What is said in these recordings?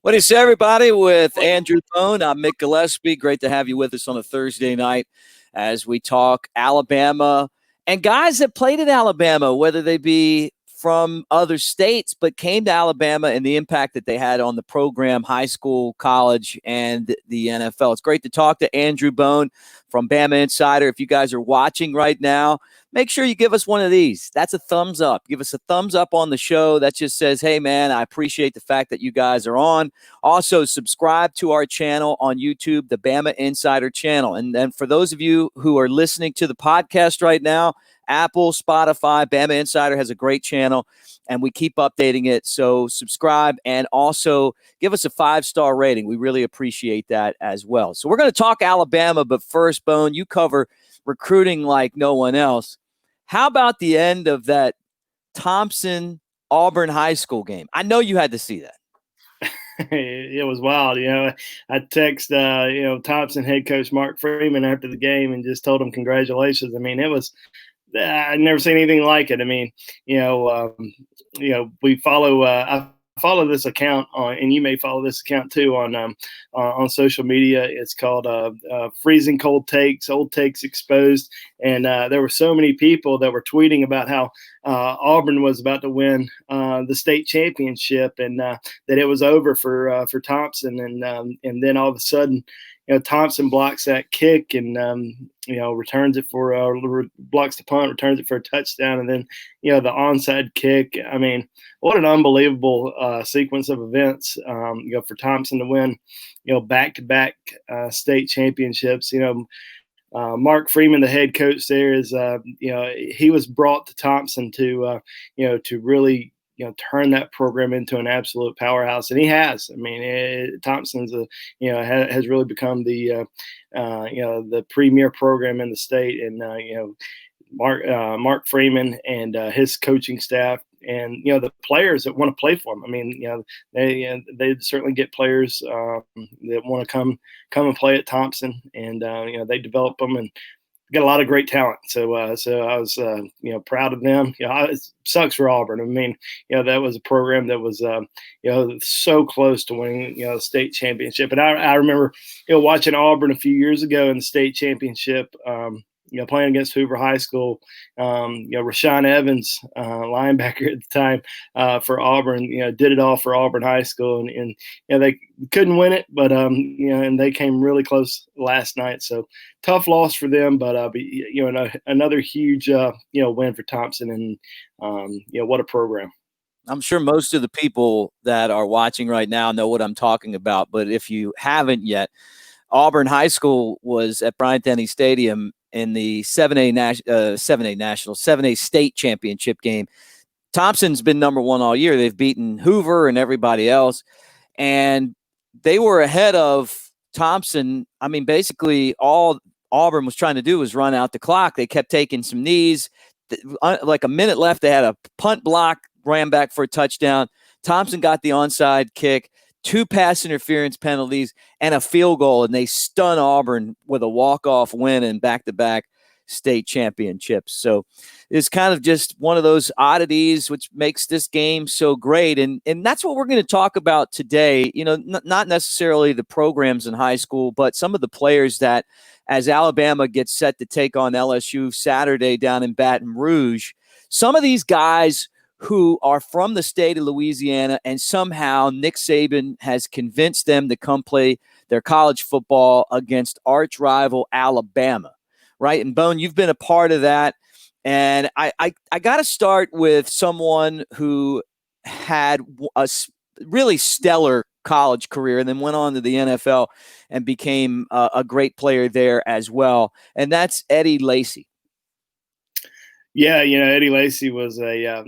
What do you say, everybody? With Andrew Bone, I'm Mick Gillespie. Great to have you with us on a Thursday night as we talk Alabama and guys that played at Alabama, whether they be from other states but came to Alabama and the impact that they had on the program, high school, college, and the NFL. It's great to talk to Andrew Bone from Bama Insider. If you guys are watching right now, make sure you give us one of these. That's a thumbs up. Give us a thumbs up on the show. That just says, hey, man, I appreciate the fact that you guys are on. Also, subscribe to our channel on YouTube, the Bama Insider channel. And then for those of you who are listening to the podcast right now, Apple, Spotify, Bama Insider has a great channel, and we keep updating it. So subscribe and also give us a 5-star rating. We really appreciate that as well. So we're going to talk Alabama, but first, Bone, you cover recruiting like no one else. How about the end of that Thompson Auburn High School game? I know you had to see that. It was wild. I text, Thompson head coach Mark Freeman after the game and just told him congratulations. I mean, it was, I'd never seen anything like it. I mean, we follow, I follow this account on, and you may follow this account too on social media. It's called Freezing Cold Takes, Old Takes Exposed. And there were so many people that were tweeting about how Auburn was about to win the state championship and that it was over for Thompson. And then all of a sudden, Thompson blocks that kick and, returns it blocks the punt, returns it for a touchdown. And then, the onside kick. I mean, what an unbelievable sequence of events, for Thompson to win, back-to-back state championships. Mark Freeman, the head coach there, is, he was brought to Thompson to really, turn that program into an absolute powerhouse, and he has. I mean, Thompson's has really become the the premier program in the state, and Mark Freeman and his coaching staff, and the players that want to play for him. I mean, they certainly get players that want to come and play at Thompson, and they develop them and got a lot of great talent. So I was, proud of them. It sucks for Auburn. I mean, that was a program that was, so close to winning, the state championship. And I remember, watching Auburn a few years ago in the state championship, playing against Hoover High School. Rashawn Evans, linebacker at the time for Auburn, did it all for Auburn High School, and they couldn't win it, but and they came really close last night. So tough loss for them, but another huge win for Thompson, and what a program. I'm sure most of the people that are watching right now know what I'm talking about, but if you haven't yet, Auburn High School was at Bryant-Denny Stadium in the 7A state championship game. Thompson's been number one all year. They've beaten Hoover and everybody else, and they were ahead of Thompson. I mean, basically all Auburn was trying to do was run out the clock. They kept taking some knees. Like a minute left, they had a punt block, ran back for a touchdown. Thompson got the onside kick, 2 pass interference penalties, and a field goal, and they stun Auburn with a walk-off win and back-to-back state championships. So it's kind of just one of those oddities which makes this game so great. And that's what we're going to talk about today. Not necessarily the programs in high school, but some of the players that, as Alabama gets set to take on LSU Saturday down in Baton Rouge, some of these guys who are from the state of Louisiana, and somehow Nick Saban has convinced them to come play their college football against arch rival Alabama, right? And Bone, you've been a part of that. And I got to start with someone who had a really stellar college career and then went on to the NFL and became a great player there as well. And that's Eddie Lacy. Yeah, Eddie Lacy was a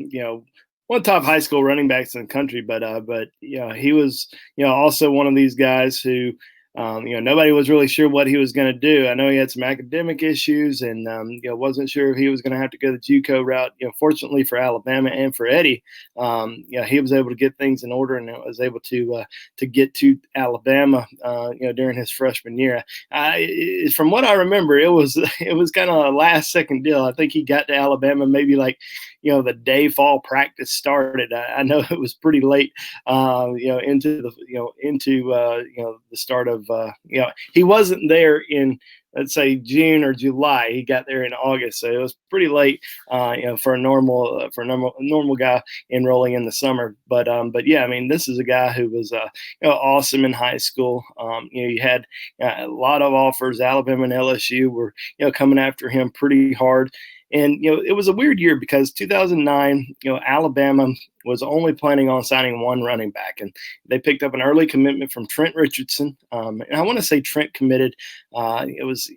one of the top high school running backs in the country, but he was also one of these guys who Nobody was really sure what he was going to do. I know he had some academic issues, and wasn't sure if he was going to have to go the JUCO route. Fortunately for Alabama and for Eddie, he was able to get things in order and was able to get to Alabama, during his freshman year. From what I remember, it was kind of a last second deal. I think he got to Alabama maybe like the day fall practice started. I know it was pretty late, into the start of, he wasn't there in, let's say, June or July. He got there in August, so it was pretty late, for a normal guy enrolling in the summer. But yeah, I mean, this is a guy who was awesome in high school. You had a lot of offers. Alabama and LSU were coming after him pretty hard. And, it was a weird year because 2009, Alabama was only planning on signing one running back. And they picked up an early commitment from Trent Richardson. And I want to say Trent committed, it was,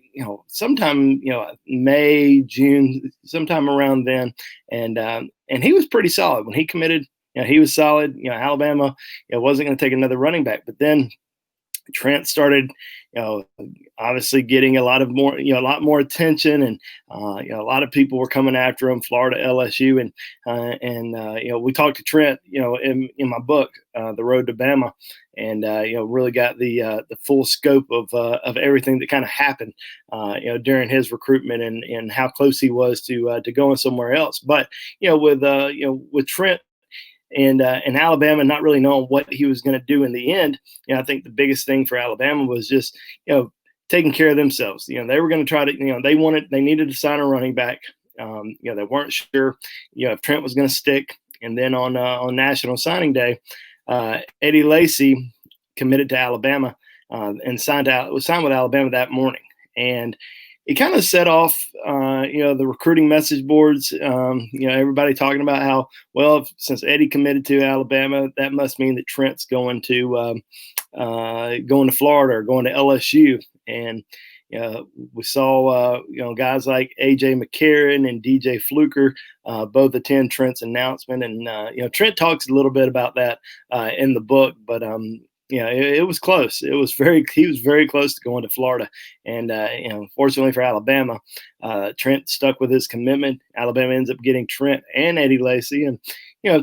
sometime, May, June, sometime around then. And he was pretty solid. When he committed, he was solid. Alabama wasn't going to take another running back. But then Trent started, obviously getting a lot more attention, and a lot of people were coming after him. Florida, LSU, and we talked to Trent, in my book, The Road to Bama, and really got the full scope of everything that kind of happened, during his recruitment and how close he was to going somewhere else. But with Trent and Alabama not really knowing what he was going to do in the end, I think the biggest thing for Alabama was just, taking care of themselves. They were going to try to, they needed to sign a running back. They weren't sure, if Trent was going to stick. And then on National Signing Day, Eddie Lacy committed to Alabama and signed with Alabama that morning. And it kind of set off, the recruiting message boards, everybody talking about how, well, since Eddie committed to Alabama, that must mean that Trent's going to Florida or going to LSU. And we saw, guys like A.J. McCarron and D.J. Fluker both attend Trent's announcement. And, Trent talks a little bit about that in the book, but it was close. He was very close to going to Florida. And, fortunately for Alabama, Trent stuck with his commitment. Alabama ends up getting Trent and Eddie Lacy. And,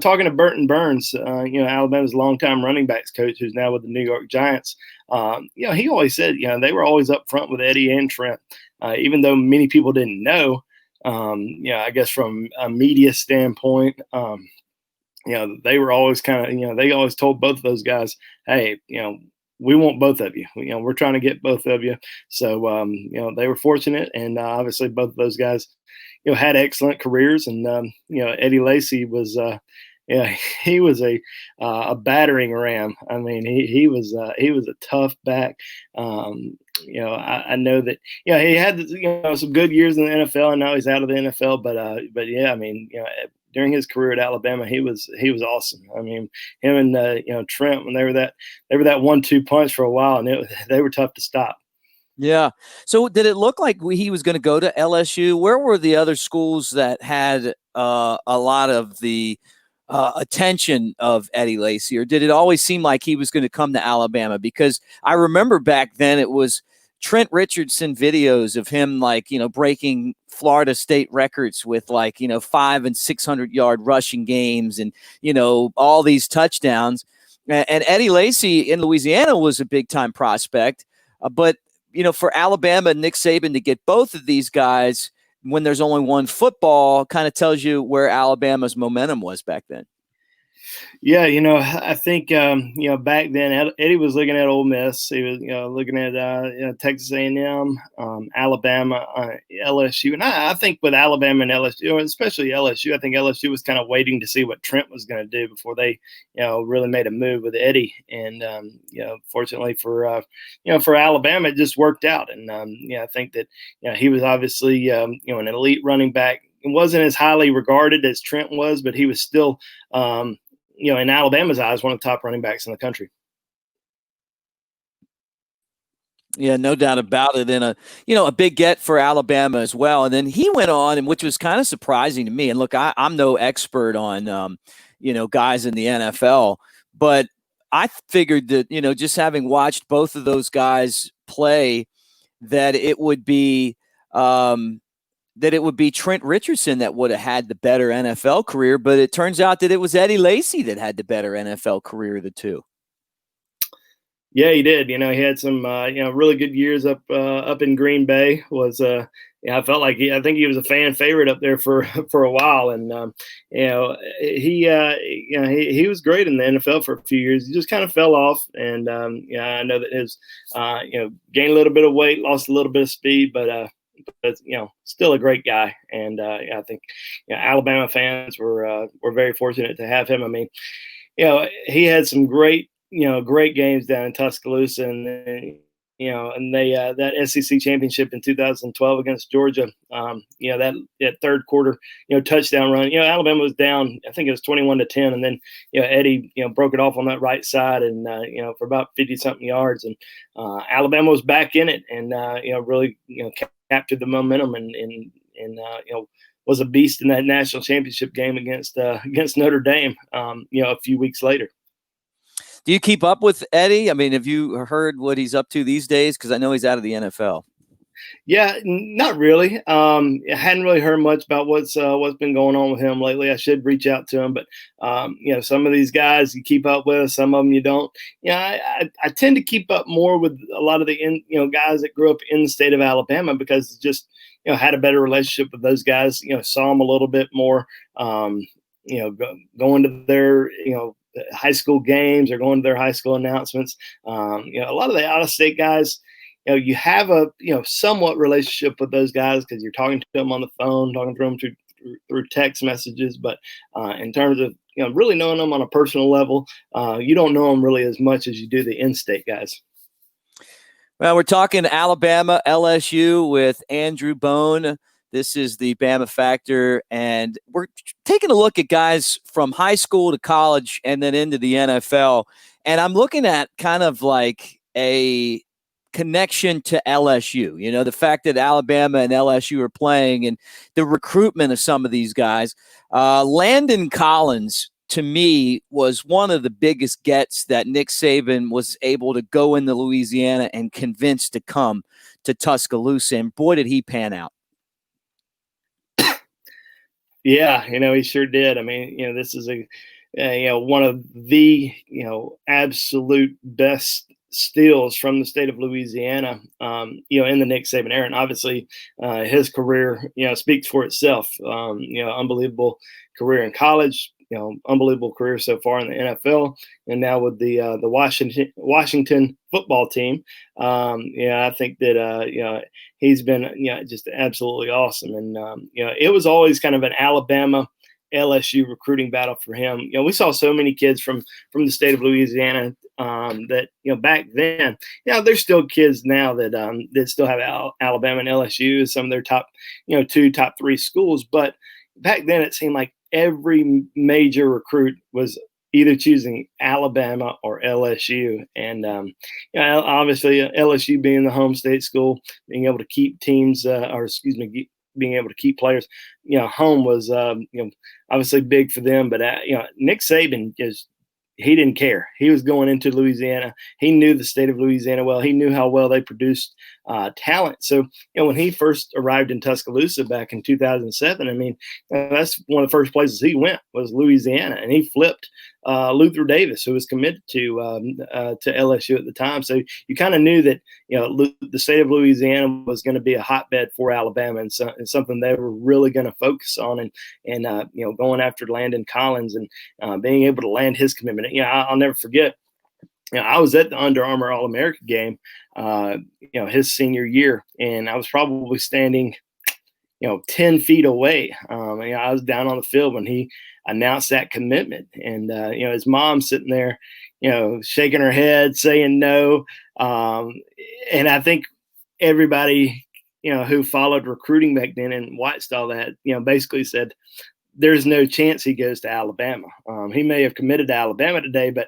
talking to Burton Burns, Alabama's longtime running backs coach, who's now with the New York Giants, he always said, they were always up front with Eddie and Trent, even though many people didn't know, I guess from a media standpoint, they were always kind of, they always told both of those guys, hey, we want both of you. We're trying to get both of you. So, they were fortunate. And obviously both of those guys, had excellent careers. And, Eddie Lacy was, he was a battering ram. I mean, he was a tough back. I know that, he had, some good years in the NFL, and now he's out of the NFL, but yeah, I mean, during his career at Alabama, he was awesome. I mean, him and Trent, when they were that 1-2 punch for a while, and they were tough to stop. Yeah. So did it look like he was going to go to LSU? Where were the other schools that had a lot of the attention of Eddie Lacy, or did it always seem like he was going to come to Alabama? Because I remember back then it was Trent Richardson videos of him, breaking Florida State records with 500 and 600 yard rushing games and, all these touchdowns. And Eddie Lacy in Louisiana was a big time prospect. But, for Alabama and Nick Saban to get both of these guys when there's only one football kind of tells you where Alabama's momentum was back then. Yeah, I think back then Eddie was looking at Ole Miss. He was looking at Texas A&M, Alabama, LSU, and I think with Alabama and LSU, especially LSU, I think LSU was kind of waiting to see what Trent was going to do before they really made a move with Eddie. And fortunately for Alabama, it just worked out. And I think that he was obviously an elite running back. It wasn't as highly regarded as Trent was, but he was still in Alabama's eyes, one of the top running backs in the country. Yeah, no doubt about it. And a big get for Alabama as well. And then he went on, and which was kind of surprising to me. And look, I'm no expert on, guys in the NFL, but I figured that, just having watched both of those guys play, that it would be Trent Richardson that would have had the better NFL career, but it turns out that it was Eddie Lacy that had the better NFL career of the two. Yeah, he did. He had some really good years up in Green Bay. I felt like I think he was a fan favorite up there for for a while, and he was great in the NFL for a few years. He just kind of fell off, and I know that his gained a little bit of weight, lost a little bit of speed, but still a great guy. And I think Alabama fans were very fortunate to have him. I mean, he had some great games down in Tuscaloosa, and they that SEC championship in 2012 against Georgia. That third quarter, touchdown run. Alabama was down. I think it was 21-10, and then Eddie broke it off on that right side, and for about 50-something yards, and Alabama was back in it, and really captured the momentum, and was a beast in that national championship game against Notre Dame. A few weeks later. Do you keep up with Eddie? I mean, have you heard what he's up to these days? Because I know he's out of the NFL. Yeah, not really. I hadn't really heard much about what's been going on with him lately. I should reach out to him, but some of these guys you keep up with, some of them you don't. I tend to keep up more with a lot of the guys that grew up in the state of Alabama, because just had a better relationship with those guys. Saw them a little bit more. Going to their high school games or going to their high school announcements. A lot of the out-of-state guys, you have a somewhat relationship with those guys because you're talking to them on the phone, talking to them through text messages. But in terms of really knowing them on a personal level, you don't know them really as much as you do the in-state guys. Well, we're talking Alabama, LSU with Andrew Bone. This is the Bama Factor, and we're taking a look at guys from high school to college and then into the NFL. And I'm looking at kind of like a connection to LSU, the fact that Alabama and LSU are playing and the recruitment of some of these guys. Landon Collins, to me, was one of the biggest gets that Nick Saban was able to go into Louisiana and convince to come to Tuscaloosa. And boy, did he pan out. Yeah, he sure did. I mean, this is one of the absolute best steals from the state of Louisiana. In the Nick Saban era, and obviously his career speaks for itself. Unbelievable career in college. Unbelievable career so far in the NFL, and now with the Washington football team. I think that he's been just absolutely awesome, and it was always kind of an Alabama LSU recruiting battle for him. We saw so many kids from the state of Louisiana that back then. There's still kids now that still have Alabama and LSU as some of their top 2, top 3 schools, but back then it seemed like every major recruit was either choosing Alabama or LSU. And, obviously LSU being the home state school, being able to keep teams, being able to keep players, home was, obviously big for them. But, Nick Saban he didn't care. He was going into Louisiana. He knew the state of Louisiana well. He knew how well they produced talent. So, when he first arrived in Tuscaloosa back in 2007, I mean, that's one of the first places he went was Louisiana, and he flipped Luther Davis, who was committed to LSU at the time. So you kind of knew that the state of Louisiana was going to be a hotbed for Alabama, and something they were really going to focus on, and going after Landon Collins and being able to land his commitment. I'll never forget. I was at the Under Armour All-American game, his senior year, and I was probably standing 10 feet away. I was down on the field when he announced that commitment, and his mom sitting there, shaking her head, saying no. And I think everybody, who followed recruiting back then and watched all that, basically said, there's no chance he goes to Alabama. He may have committed to Alabama today, but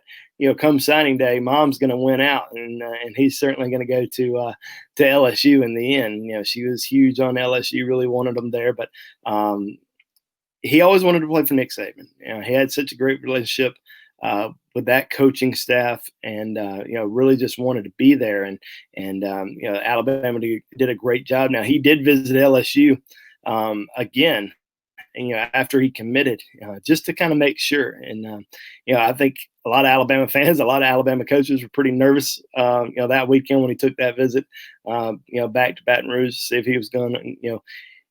come signing day, mom's going to win out, and he's certainly going to go to LSU in the end. She was huge on LSU, really wanted him there, but he always wanted to play for Nick Saban. He had such a great relationship with that coaching staff, and really just wanted to be there. And Alabama did a great job. Now, he did visit LSU again, and after he committed, just to kind of make sure. And I think a lot of Alabama fans, a lot of Alabama coaches were pretty nervous that weekend when he took that visit back to Baton Rouge to see if he was going to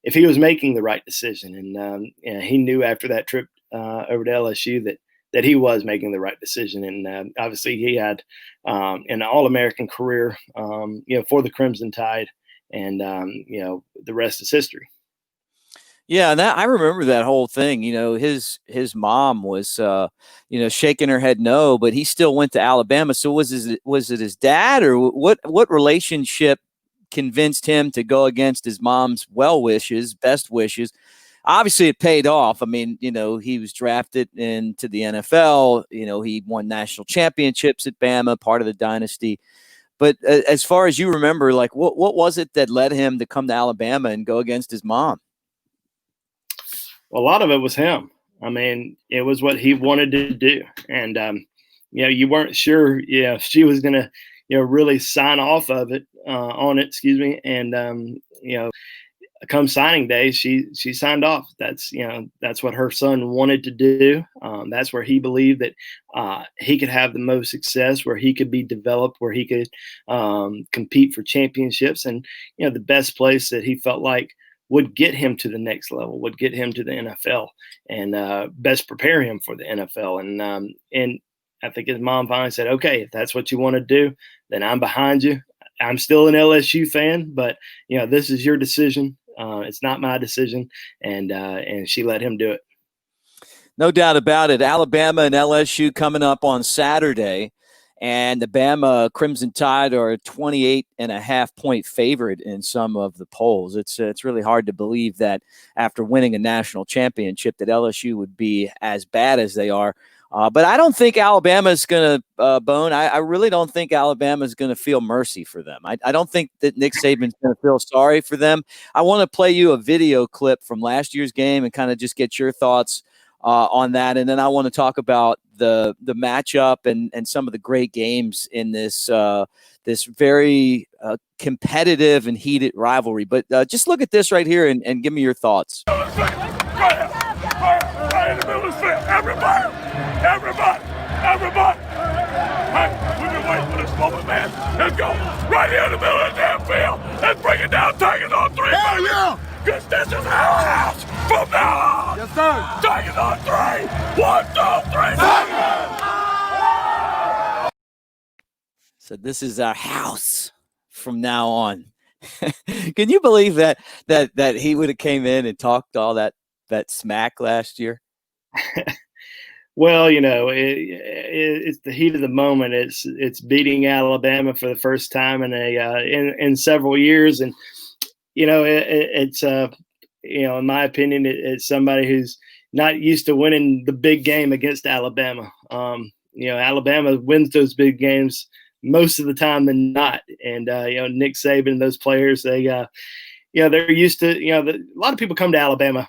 if he was making the right decision. And he knew after that trip over to LSU that he was making the right decision. And obviously he had an All-American career for the Crimson Tide, and the rest is history. Yeah, that I remember that whole thing. His mom was shaking her head no, but he still went to Alabama. So was it his dad, or what relationship convinced him to go against his mom's best wishes? Obviously it paid off. I mean, he was drafted into the NFL. He won national championships at Bama, part of the dynasty. But as far as you remember, like what was it that led him to come to Alabama and go against his mom? A lot of it was him. I mean, it was what he wanted to do. And, you weren't sure if she was going to, really sign off on it, excuse me. And, come signing day, she signed off. That's what her son wanted to do. That's where he believed that he could have the most success, where he could be developed, where he could compete for championships. And, the best place that he felt like would get him to the next level, would get him to the NFL, and best prepare him for the NFL. And I think his mom finally said, okay, if that's what you want to do, then I'm behind you. I'm still an LSU fan, but this is your decision. It's not my decision. And she let him do it. No doubt about it. Alabama and LSU coming up on Saturday. And the Bama Crimson Tide are a 28.5-point favorite in some of the polls. It's really hard to believe that after winning a national championship that LSU would be as bad as they are. But I don't think Alabama is going to bone. I really don't think Alabama is going to feel mercy for them. I don't think that Nick Saban's going to feel sorry for them. I want to play you a video clip from last year's game and kind of just get your thoughts on that. And then I want to talk about the matchup and some of the great games in this this very competitive and heated rivalry. But just look at this right here and give me your thoughts. Right in the middle of the field. Everybody. Hey, we've been waiting for this moment, man. Let's go. Right here in the middle of the damn field. Let's bring it down. Tigers on three. Hell yeah. Because this is our house from now on. Yes, sir. Tigers on three. 1, 2, 3. Tigers! So this is our house from now on. Can you believe that he would have came in and talked all that smack last year? Well, it's the heat of the moment. It's beating Alabama for the first time in several years, and it's in my opinion, it's somebody who's not used to winning the big game against Alabama. Alabama wins those big games most of the time than not, and Nick Saban and those players, they're used to. A lot of people come to Alabama.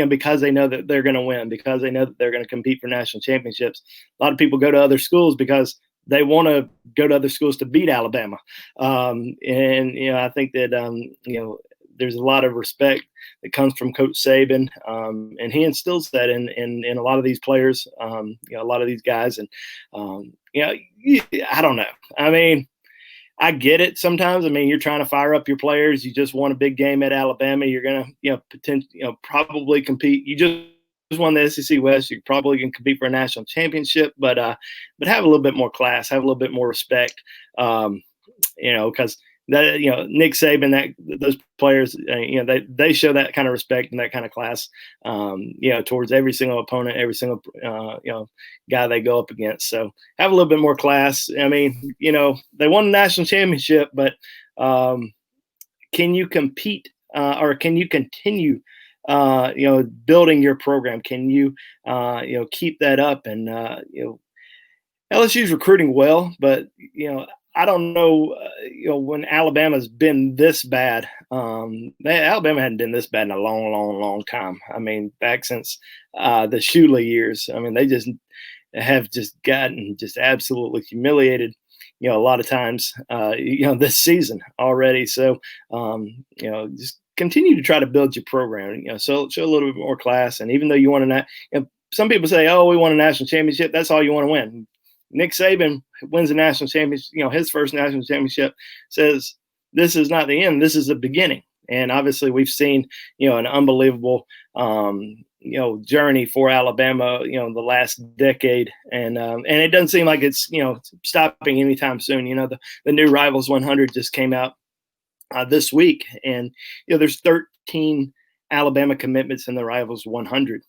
Because they know that they're going to win, because they know that they're going to compete for national championships. A lot of people go to other schools because they want to go to other schools to beat Alabama. I think that, there's a lot of respect that comes from Coach Saban, and he instills that in a lot of these players, a lot of these guys. And, I don't know. I mean, I get it sometimes. I mean, you're trying to fire up your players. You just won a big game at Alabama. You're going to, probably compete. You just won the SEC West. You're probably going to compete for a national championship, but have a little bit more class, have a little bit more respect, because that, Nick Saban, those players, they show that kind of respect and that kind of class, towards every single opponent, every single, guy they go up against. So have a little bit more class. I mean, they won the national championship, but can you compete or can you continue, building your program? Can you, keep that up? And, LSU's recruiting well, but, I don't know, when Alabama's been this bad. Alabama hadn't been this bad in a long, long, long time. I mean, back since the Shula years. I mean, have just gotten just absolutely humiliated, a lot of times, this season already. So, just continue to try to build your program, show a little bit more class. And even though you want to, some people say, oh, we won a national championship. That's all you want to win. Nick Saban wins a national championship, his first national championship, says this is not the end. This is the beginning. And obviously we've seen, an unbelievable, journey for Alabama, the last decade. And it doesn't seem like it's, stopping anytime soon. The new Rivals 100 just came out this week. And, there's 13 Alabama commitments in the Rivals 100.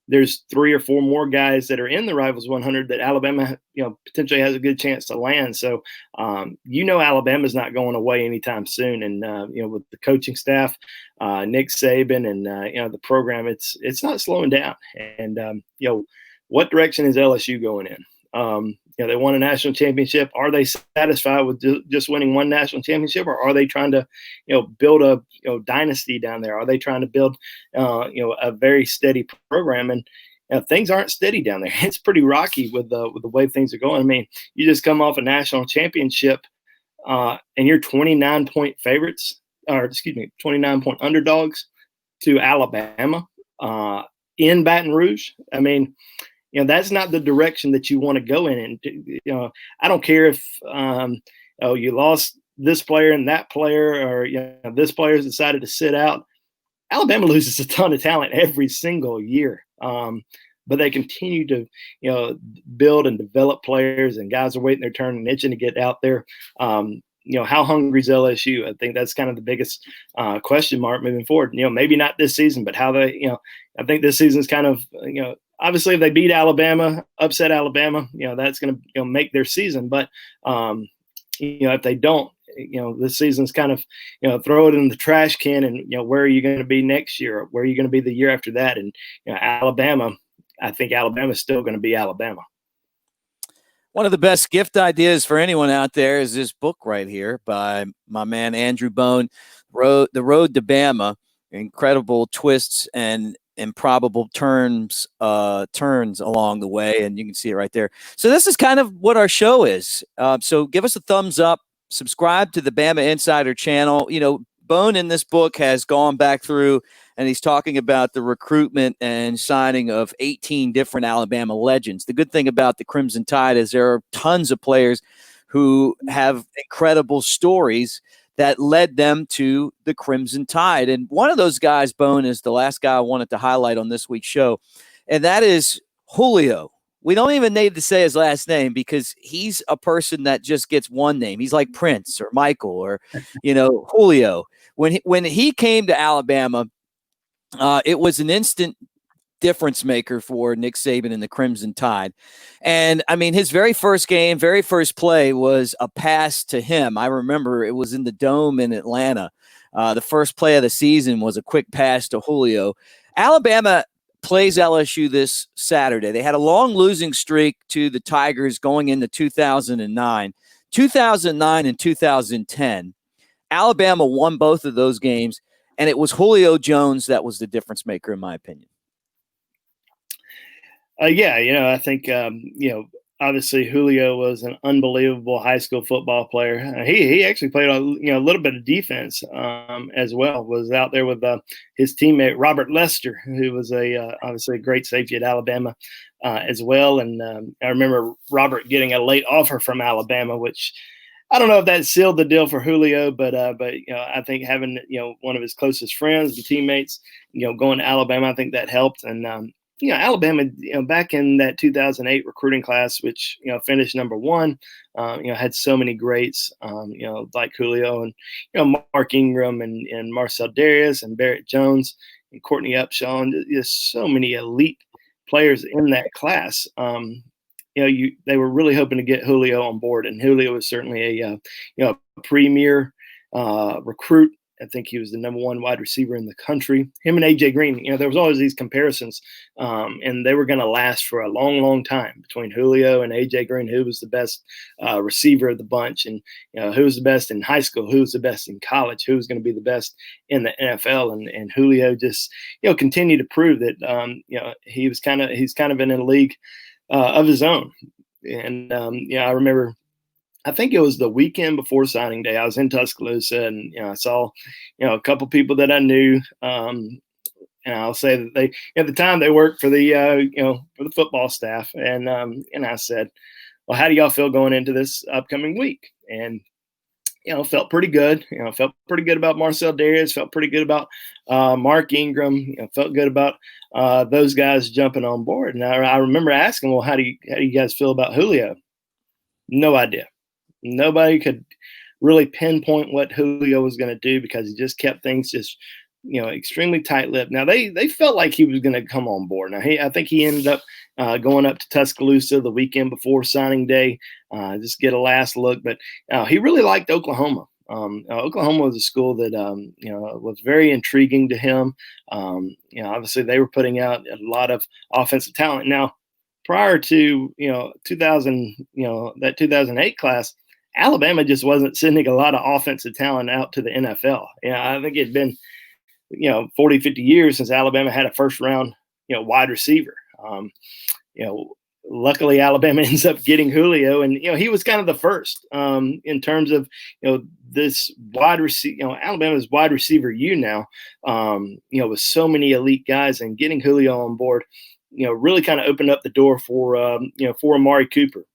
There's 3 or 4 more guys that are in the Rivals 100 that Alabama, potentially has a good chance to land. So, Alabama's not going away anytime soon. And, with the coaching staff, Nick Saban and, the program, it's not slowing down. And, what direction is LSU going in? They won a national championship. Are they satisfied with just winning one national championship, or are they trying to, build a dynasty down there? Are they trying to build, a very steady program? And things aren't steady down there. It's pretty rocky with the way things are going. I mean, you just come off a national championship, and you're 29-point favorites, 29-point underdogs to Alabama in Baton Rouge. I mean, that's not the direction that you want to go in. And, I don't care if, you lost this player and that player, or, this player's decided to sit out. Alabama loses a ton of talent every single year. But they continue to, build and develop players, and guys are waiting their turn and itching to get out there. How hungry is LSU? I think that's kind of the biggest question mark moving forward. Maybe not this season, but how they, I think this season is kind of, obviously if they beat Alabama, upset Alabama, that's going to make their season. But, if they don't, this season's kind of, throw it in the trash can, and, where are you going to be next year? Where are you going to be the year after that? And, Alabama, I think Alabama's still going to be Alabama. One of the best gift ideas for anyone out there is this book right here by my man Andrew Bone, The Road to Bama. Incredible twists and improbable turns along the way, and you can see it right there. So this is kind of what our show is. So give us a thumbs up, subscribe to the Bama Insider channel. Bone in this book has gone back through, and he's talking about the recruitment and signing of 18 different Alabama legends. The good thing about the Crimson Tide is there are tons of players who have incredible stories that led them to the Crimson Tide. And one of those guys, Bone, is the last guy I wanted to highlight on this week's show, and that is Julio. We don't even need to say his last name because he's a person that just gets one name. He's like Prince or Michael or, Julio. When he came to Alabama, it was an instant difference maker for Nick Saban and the Crimson Tide. And I mean, his very first play was a pass to him. I remember it was in the Dome in Atlanta. The first play of the season was a quick pass to Julio. Alabama plays LSU this Saturday. They had a long losing streak to the Tigers going into 2009. 2009 and 2010. Alabama won both of those games, and it was Julio Jones that was the difference maker, in my opinion. I think, obviously Julio was an unbelievable high school football player. He actually played a little bit of defense as well. Was out there with his teammate Robert Lester, who was obviously a great safety at Alabama as well. And I remember Robert getting a late offer from Alabama, which I don't know if that sealed the deal for Julio, but I think having one of his closest friends and teammates going to Alabama, I think that helped. And Alabama, back in that 2008 recruiting class, which, finished number 1, had so many greats, like Julio and, Mark Ingram and Marcel Darius and Barrett Jones and Courtney Upshaw, and just so many elite players in that class. They were really hoping to get Julio on board, and Julio was certainly a premier recruit. I think he was the number 1 wide receiver in the country. Him and A.J. Green, there was always these comparisons, and they were going to last for a long, long time between Julio and A.J. Green, who was the best receiver of the bunch, and who was the best in high school, who was the best in college, who was going to be the best in the NFL. And Julio just, continued to prove that, he's kind of in a league of his own. And I remember, I think it was the weekend before signing day. I was in Tuscaloosa, and I saw a couple people that I knew. And I'll say that they, at the time, they worked for the for the football staff. And I said, well, how do y'all feel going into this upcoming week? And felt pretty good. Felt pretty good about Marcel Darius. Felt pretty good about Mark Ingram. Felt good about those guys jumping on board. And I remember asking, well, how do you guys feel about Julio? No idea. Nobody could really pinpoint what Julio was going to do, because he just kept things just extremely tight-lipped. Now they felt like he was going to come on board. Now I think he ended up going up to Tuscaloosa the weekend before signing day, just get a last look. But he really liked Oklahoma. Oklahoma was a school that was very intriguing to him. Obviously they were putting out a lot of offensive talent. Now, prior to 2000, that 2008 class, Alabama just wasn't sending a lot of offensive talent out to the NFL. I think it'd been 40, 50 years since Alabama had a first round, wide receiver. Luckily Alabama ends up getting Julio, and, he was kind of the first in terms of, this wide receiver, Alabama's wide receiver now, with so many elite guys, and getting Julio on board, really kind of opened up the door for, for Amari Cooper,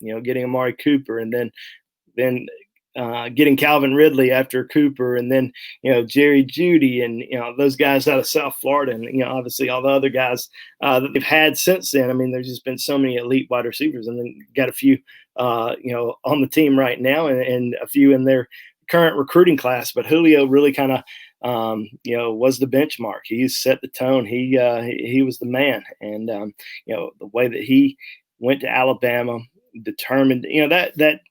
getting Amari Cooper, and then getting Calvin Ridley after Cooper, and then Jerry Jeudy, and those guys out of South Florida, and obviously all the other guys that they've had since then. I mean, there's just been so many elite wide receivers, and then got a few on the team right now, and a few in their current recruiting class. But Julio really kind of was the benchmark. He set the tone. He was the man, and the way that he went to Alabama, determined. That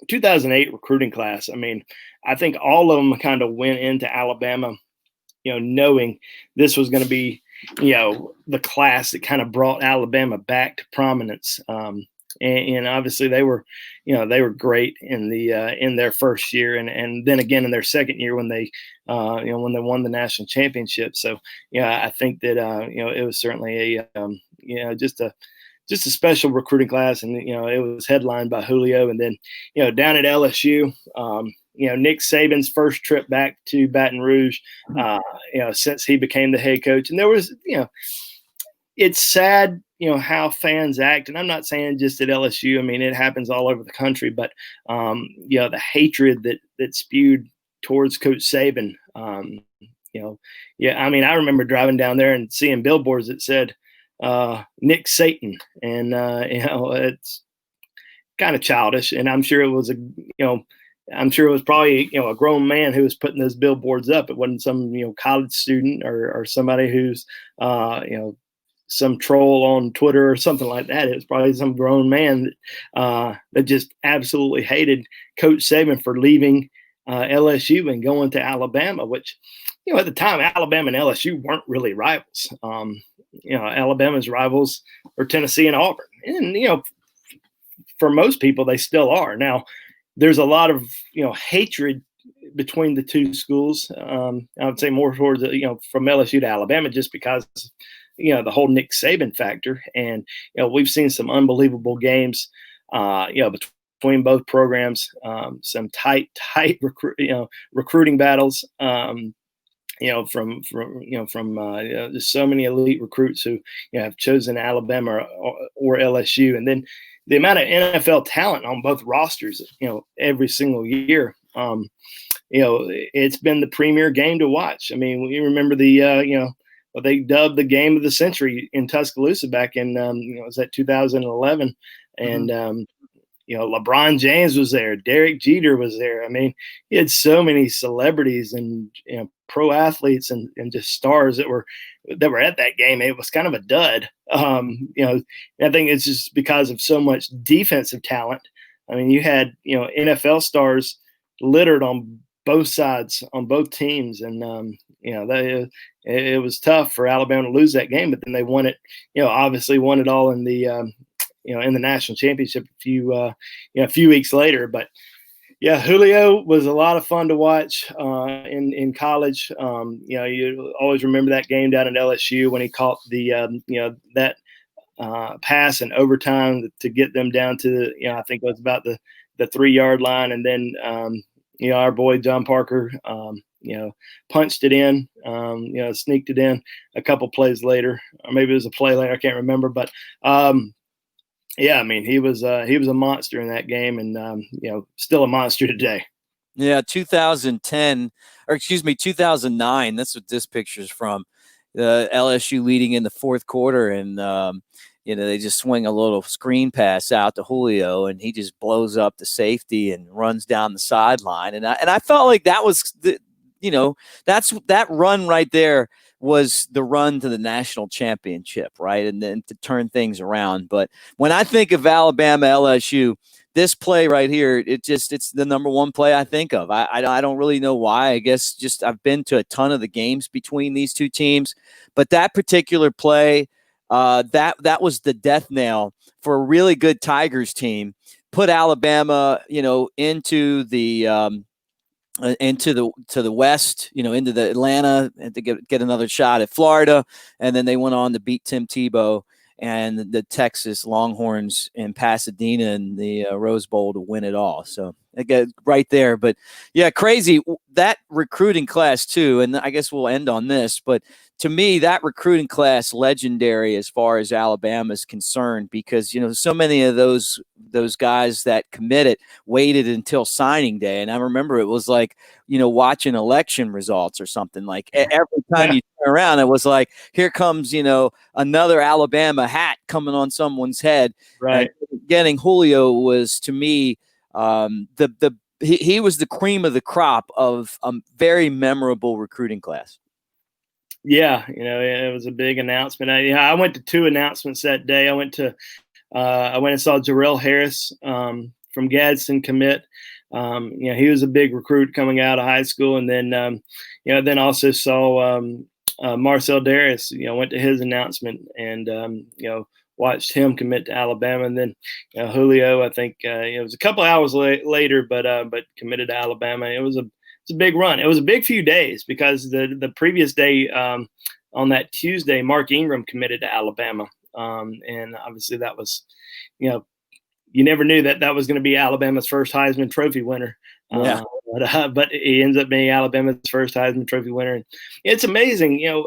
2008 recruiting class, I mean, I think all of them kind of went into Alabama, knowing this was going to be, the class that kind of brought Alabama back to prominence. And obviously they were great in their first year, and then again in their second year when they won the national championship. So I think that it was certainly just a special recruiting class, and it was headlined by Julio. And then down at LSU, Nick Saban's first trip back to Baton Rouge, since he became the head coach. And there was, it's sad, how fans act, and I'm not saying just at LSU. I mean, it happens all over the country, but the hatred that spewed towards Coach Saban. I mean, I remember driving down there and seeing billboards that said Nick Satan, and it's kind of childish, and I'm sure it was probably a grown man who was putting those billboards up. It wasn't some college student or somebody who's some troll on Twitter or something like that. It was probably some grown man that just absolutely hated Coach Saban for leaving LSU and going to Alabama, which at the time Alabama and LSU weren't really rivals. Alabama's rivals are Tennessee and Auburn, and for most people they still are. Now there's a lot of hatred between the two schools. I would say more towards from LSU to Alabama, just because the whole Nick Saban factor. And we've seen some unbelievable games between both programs, some tight recruiting battles. From there's so many elite recruits who have chosen Alabama or LSU, and then the amount of NFL talent on both rosters, every single year, it's been the premier game to watch. I mean, we remember the what they dubbed the game of the century in Tuscaloosa back in was that 2011, and LeBron James was there, Derek Jeter was there. I mean, he had so many celebrities and pro athletes and just stars that were at that game. It was kind of a dud. I think it's just because of so much defensive talent. I mean, you had NFL stars littered on both sides, on both teams, and it was tough for Alabama to lose that game. But then they won it. Obviously won it all in the in the national championship a few weeks later. But yeah, Julio was a lot of fun to watch in college. You always remember that game down at LSU when he caught the that pass in overtime to get them down to I think it was about the 3-yard line, and then our boy John Parker punched it in, sneaked it in a couple plays later, or maybe it was a play later, I can't remember, but yeah, I mean, he was a monster in that game, and still a monster today. Yeah, 2009. That's what this picture's from. LSU leading in the fourth quarter, and they just swing a little screen pass out to Julio, and he just blows up the safety and runs down the sideline. And I felt like that was that run right there was the run to the national championship, right? And then to turn things around. But when I think of Alabama LSU, this play right here, it's the number one play I think of. I don't really know why. I guess just I've been to a ton of the games between these two teams, but that particular play, that was the death nail for a really good Tigers team. Put Alabama, into the to the west, into the Atlanta, and to get another shot at Florida, and then they went on to beat Tim Tebow and the Texas Longhorns in Pasadena in the Rose Bowl to win it all. So again, right there. But yeah, crazy that recruiting class too. And I guess we'll end on this, but to me, that recruiting class legendary as far as Alabama is concerned, because so many of those guys that committed waited until signing day, and I remember it was like watching election results or something. Like every time you turn around, it was like, here comes another Alabama hat coming on someone's head. Right, and getting Julio was to me he was the cream of the crop of a very memorable recruiting class. Yeah, it was a big announcement. I went to 2 announcements that day. I went and saw Jarrell Harris from Gadsden commit. He was a big recruit coming out of high school, and then then also saw Marcel Darius. Went to his announcement and watched him commit to Alabama, and then Julio. I think it was a couple hours later, but committed to Alabama. It's a big run. It was a big few days because the previous day on that Tuesday, Mark Ingram committed to Alabama. And obviously that was, you never knew that was going to be Alabama's first Heisman Trophy winner. Yeah. But he ends up being Alabama's first Heisman Trophy winner. And it's amazing.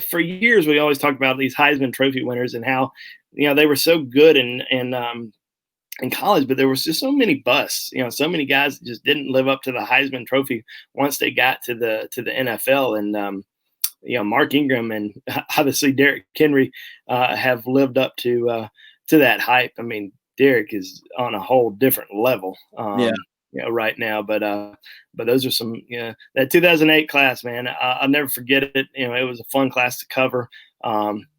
For years, we always talk about these Heisman Trophy winners and how, they were so good in college, but there was just so many busts, so many guys that just didn't live up to the Heisman Trophy once they got to the NFL. And, Mark Ingram and obviously Derrick Henry have lived up to that hype. I mean, Derrick is on a whole different level, right now. But those are some, that 2008 class, man, I'll never forget it. It was a fun class to cover.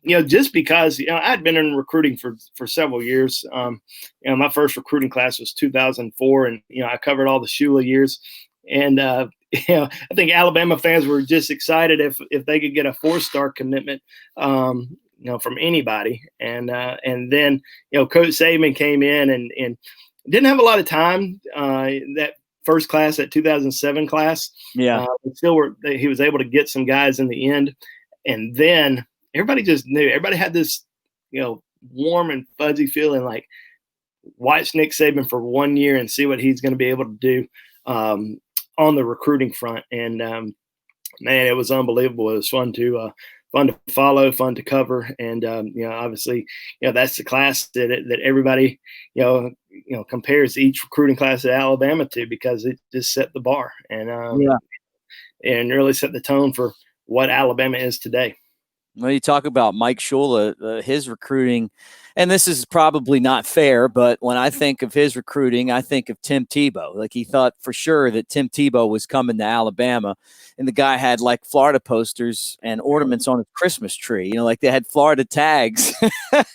Just because, I'd been in recruiting for several years. My first recruiting class was 2004, and, I covered all the Shula years. And, I think Alabama fans were just excited if they could get a 4-star commitment, from anybody. And then, Coach Saban came in and didn't have a lot of time, that first class, that 2007 class. Yeah. But he was able to get some guys in the end. And then everybody just knew. Everybody had this, warm and fuzzy feeling like, watch Nick Saban for 1 year and see what he's going to be able to do on the recruiting front. And man, it was unbelievable. It was fun to follow, fun to cover, and obviously, that's the class that everybody compares each recruiting class at Alabama to, because it just set the bar and really set the tone for what Alabama is today. Well, you talk about Mike Shula, his recruiting, and this is probably not fair, but when I think of his recruiting, I think of Tim Tebow. Like, he thought for sure that Tim Tebow was coming to Alabama, and the guy had like Florida posters and ornaments on his Christmas tree. Like they had Florida tags, and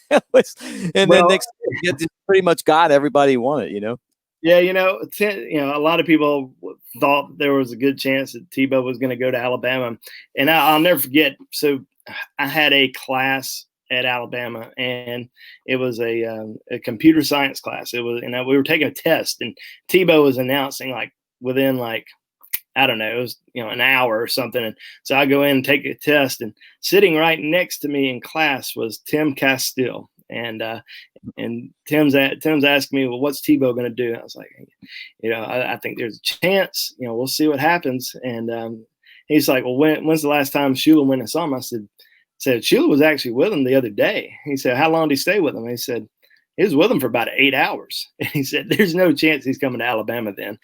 then next year, he pretty much got everybody he wanted. Yeah, a lot of people thought there was a good chance that Tebow was going to go to Alabama, and I'll never forget. So I had a class at Alabama, and it was a computer science class. It was, we were taking a test, and Tebow was announcing like within like, I don't know, it was, an hour or something. And so I go in and take a test, and sitting right next to me in class was Tim Castile. And Tim's asking me, well, what's Tebow going to do? I was like, I think there's a chance, we'll see what happens. And he's like, well, when's the last time Shula went and saw him? I said, Shula was actually with him the other day. He said, how long did he stay with him? He said, he was with him for about 8 hours. And he said, there's no chance he's coming to Alabama then.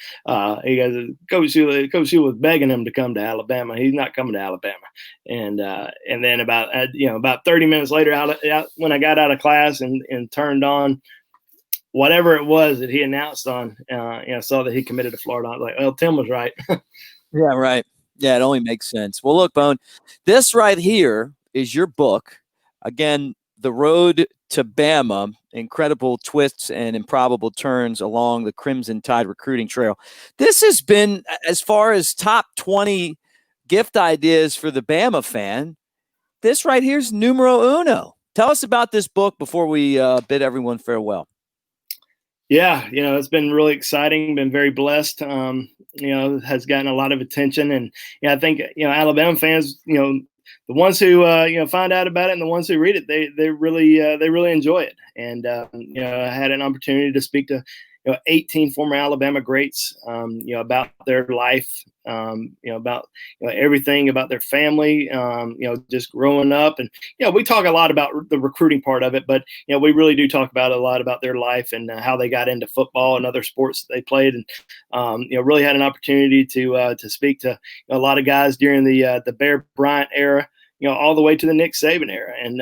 He goes, Coach Shula was begging him to come to Alabama. He's not coming to Alabama. And then about 30 minutes later, when I got out of class and turned on whatever it was that he announced on, saw that he committed to Florida. I was like, well, Tim was right. Yeah, right. Yeah, it only makes sense. Well, look, Bone, this right here is your book. Again, The Road to Bama, incredible twists and improbable turns along the Crimson Tide recruiting trail. This has been, as far as top 20 gift ideas for the Bama fan, this right here is numero uno. Tell us about this book before we bid everyone farewell. Yeah, it's been really exciting, been very blessed, has gotten a lot of attention. And I think, Alabama fans, the ones who find out about it and the ones who read it, they really enjoy it. And I had an opportunity to speak to 18 former Alabama greats, about their life, about everything about their family, just growing up. And we talk a lot about the recruiting part of it, but we really do talk about a lot about their life and how they got into football and other sports that they played. And really had an opportunity to speak to a lot of guys during the Bear Bryant era, all the way to the Nick Saban era. And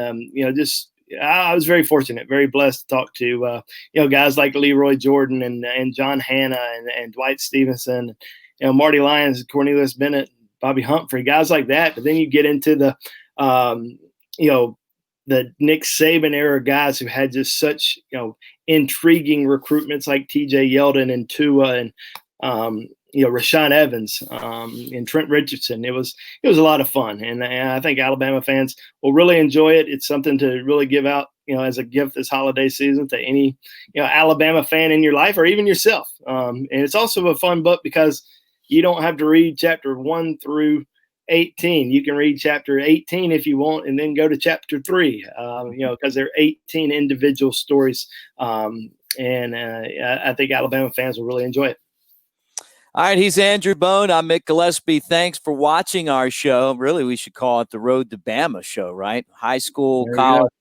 I was very fortunate, very blessed to talk to, guys like Leroy Jordan and John Hanna and Dwight Stevenson, Marty Lyons, Cornelius Bennett, Bobby Humphrey, guys like that. But then you get into the Nick Saban era guys who had just such, intriguing recruitments like TJ Yeldon and Tua and, Rashaan Evans and Trent Richardson. It was a lot of fun. And I think Alabama fans will really enjoy it. It's something to really give out, as a gift this holiday season to any, Alabama fan in your life or even yourself. And it's also a fun book because you don't have to read chapter 1 through 18. You can read chapter 18 if you want, and then go to chapter 3, because there are 18 individual stories. And I think Alabama fans will really enjoy it. All right, he's Andrew Bone. I'm Mick Gillespie. Thanks for watching our show. Really, we should call it the Road to Bama show, right? High school, college,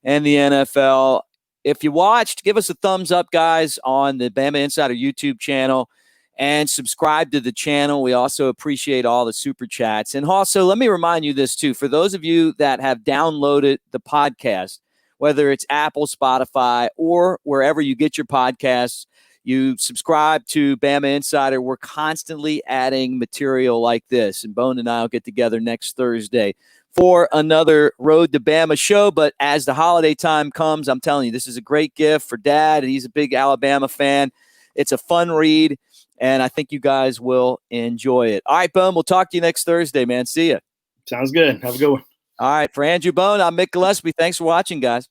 and the NFL. If you watched, give us a thumbs up, guys, on the Bama Insider YouTube channel, and subscribe to the channel. We also appreciate all the super chats. And also, let me remind you this, too. For those of you that have downloaded the podcast, whether it's Apple, Spotify, or wherever you get your podcasts, you subscribe to Bama Insider. We're constantly adding material like this. And Bone and I will get together next Thursday for another Road to Bama show. But as the holiday time comes, I'm telling you, this is a great gift for Dad. He's a big Alabama fan. It's a fun read, and I think you guys will enjoy it. All right, Bone, we'll talk to you next Thursday, man. See ya. Sounds good. Have a good one. All right, for Andrew Bone, I'm Mick Gillespie. Thanks for watching, guys.